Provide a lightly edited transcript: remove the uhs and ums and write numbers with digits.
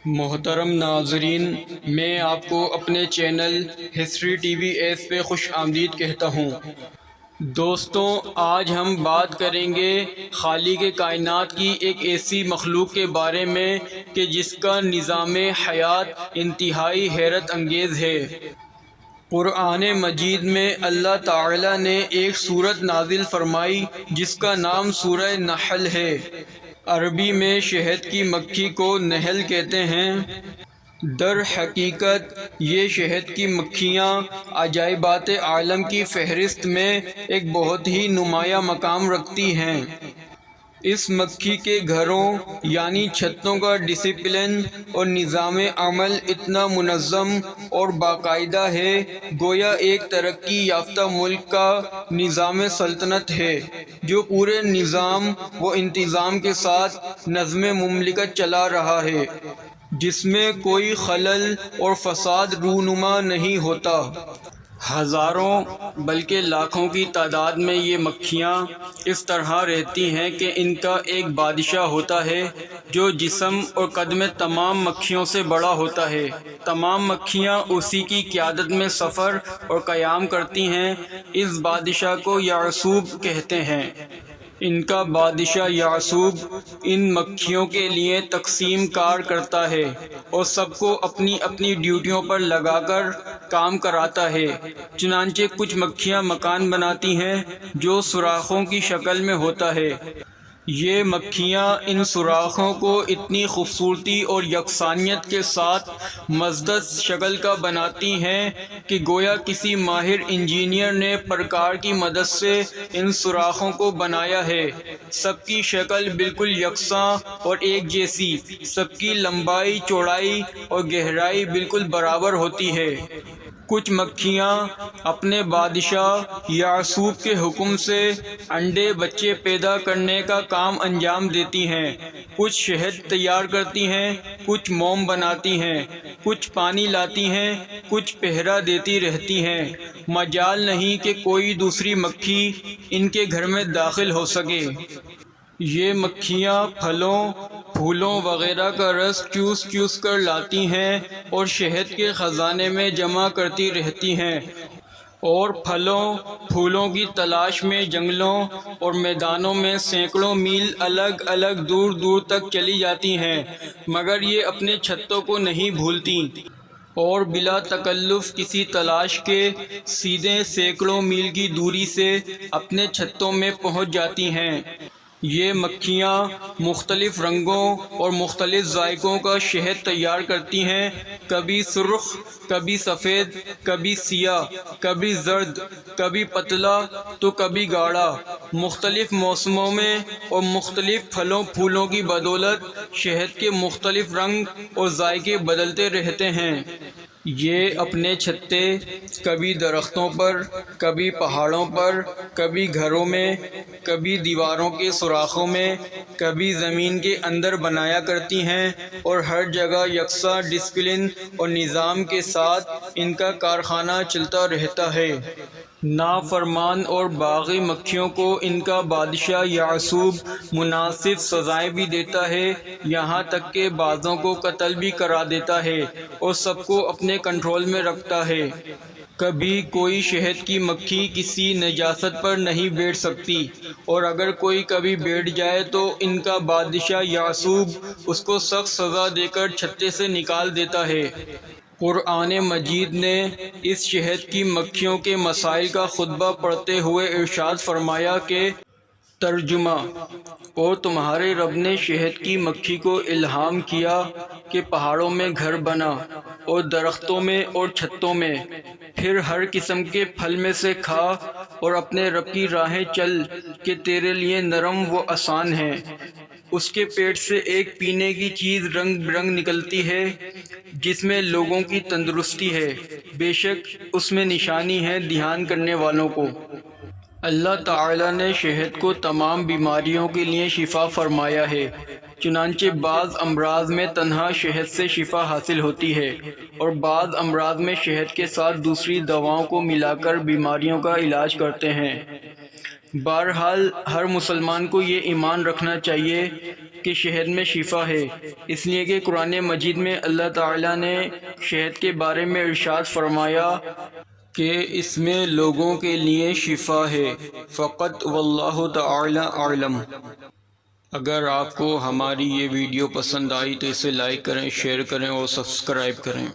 محترم ناظرین، میں آپ کو اپنے channel history T V S پہ خوش آمدید کہتا ہوں۔ دوستوں، آج ہم بات کریں گے خالق کائنات کی ایک ایسی مخلوق کے بارے میں کہ جس کا نظام حیات انتہائی حیرت انگیز ہے۔ قرآن مجید میں اللہ تعالی نے ایک سورت نازل فرمائی جس کا نام سورہ نحل ہے۔ عربی میں شہد کی مکھی کو نحل کہتے ہیں۔ در حقیقت یہ شہد کی مکھیاں عجائبات عالم کی فہرست میں ایک بہت ہی نمایاں مقام رکھتی ہیں۔ اس مکھی کے گھروں یعنی چھتوں کا ڈسپلن اور نظام عمل اتنا منظم اور باقاعدہ ہے گویا ایک ترقی یافتہ ملک کا نظام سلطنت ہے جو پورے نظام و انتظام کے ساتھ نظم مملکت چلا رہا ہے، جس میں کوئی خلل اور فساد رونما نہیں ہوتا۔ ہزاروں بلکہ لاکھوں کی تعداد میں یہ مکھیاں اس طرح رہتی ہیں کہ ان کا ایک بادشاہ ہوتا ہے جو جسم اور قد میں تمام مکھیوں سے بڑا ہوتا ہے۔ تمام مکھیاں اسی کی قیادت میں سفر اور قیام کرتی ہیں۔ اس بادشاہ کو یعصوب کہتے ہیں۔ ان کا بادشاہ یعصوب ان مکھیوں کے لیے تقسیم کار کرتا ہے اور سب کو اپنی اپنی ڈیوٹیوں پر لگا کر کام کراتا ہے۔ چنانچہ کچھ مکھیاں مکان بناتی ہیں جو سوراخوں کی شکل میں ہوتا ہے۔ یہ مکھیاں ان سوراخوں کو اتنی خوبصورتی اور یکسانیت کے ساتھ مزدس شکل کا بناتی ہیں کہ گویا کسی ماہر انجینئر نے پرکار کی مدد سے ان سوراخوں کو بنایا ہے۔ سب کی شکل بالکل یکساں اور ایک جیسی، سب کی لمبائی، چوڑائی اور گہرائی بالکل برابر ہوتی ہے۔ کچھ مکھیاں اپنے بادشاہ یعصوب کے حکم سے انڈے بچے پیدا کرنے کا کام انجام دیتی ہیں۔ کچھ شہد تیار کرتی ہیں، کچھ موم بناتی ہیں، کچھ پانی لاتی ہیں، کچھ پہرا دیتی رہتی ہیں۔ مجال نہیں کہ کوئی دوسری مکھی ان کے گھر میں داخل ہو سکے۔ یہ مکھیاں پھلوں، پھولوں وغیرہ کا رس چوس چوس کر لاتی ہیں اور شہد کے خزانے میں جمع کرتی رہتی ہیں اور پھلوں، پھولوں کی تلاش میں جنگلوں اور میدانوں میں سینکڑوں میل الگ الگ دور دور تک چلی جاتی ہیں، مگر یہ اپنے چھتوں کو نہیں بھولتی اور بلا تکلف کسی تلاش کے سیدھے سینکڑوں میل کی دوری سے اپنے چھتوں میں پہنچ جاتی ہیں۔ یہ مکھیاں مختلف رنگوں اور مختلف ذائقوں کا شہد تیار کرتی ہیں، کبھی سرخ، کبھی سفید، کبھی سیاہ، کبھی زرد، کبھی پتلا تو کبھی گاڑھا۔ مختلف موسموں میں اور مختلف پھلوں پھولوں کی بدولت شہد کے مختلف رنگ اور ذائقے بدلتے رہتے ہیں۔ یہ اپنے چھتے کبھی درختوں پر، کبھی پہاڑوں پر، کبھی گھروں میں، کبھی دیواروں کے سوراخوں میں، کبھی زمین کے اندر بنایا کرتی ہیں اور ہر جگہ یکساں ڈسپلن اور نظام کے ساتھ ان کا کارخانہ چلتا رہتا ہے۔ نافرمان اور باغی مکھیوں کو ان کا بادشاہ یعصوب مناسب سزائیں بھی دیتا ہے، یہاں تک کہ بعضوں کو قتل بھی کرا دیتا ہے اور سب کو اپنے کنٹرول میں رکھتا ہے۔ کبھی کوئی شہد کی مکھی کسی نجاست پر نہیں بیٹھ سکتی اور اگر کوئی کبھی بیٹھ جائے تو ان کا بادشاہ یعصوب اس کو سخت سزا دے کر چھتے سے نکال دیتا ہے۔ قرآن مجید نے اس شہد کی مکھیوں کے مسائل کا خطبہ پڑھتے ہوئے ارشاد فرمایا کہ ترجمہ: اور تمہارے رب نے شہد کی مکھی کو الہام کیا کہ پہاڑوں میں گھر بنا اور درختوں میں اور چھتوں میں، پھر ہر قسم کے پھل میں سے کھا اور اپنے رب کی راہیں چل کہ تیرے لیے نرم و آسان ہے۔ اس کے پیٹ سے ایک پینے کی چیز رنگ برنگ نکلتی ہے جس میں لوگوں کی تندرستی ہے، بے شک اس میں نشانی ہے دھیان کرنے والوں کو۔ اللہ تعالی نے شہد کو تمام بیماریوں کے لیے شفا فرمایا ہے، چنانچہ بعض امراض میں تنہا شہد سے شفا حاصل ہوتی ہے اور بعض امراض میں شہد کے ساتھ دوسری دواؤں کو ملا کر بیماریوں کا علاج کرتے ہیں۔ بہرحال ہر مسلمان کو یہ ایمان رکھنا چاہیے کہ شہد میں شفا ہے، اس لیے کہ قرآن مجید میں اللہ تعالیٰ نے شہد کے بارے میں ارشاد فرمایا کہ اس میں لوگوں کے لیے شفا ہے، فقط واللہ تعالی اعلم۔ اگر آپ کو ہماری یہ ویڈیو پسند آئی تو اسے لائک کریں، شیئر کریں اور سبسکرائب کریں۔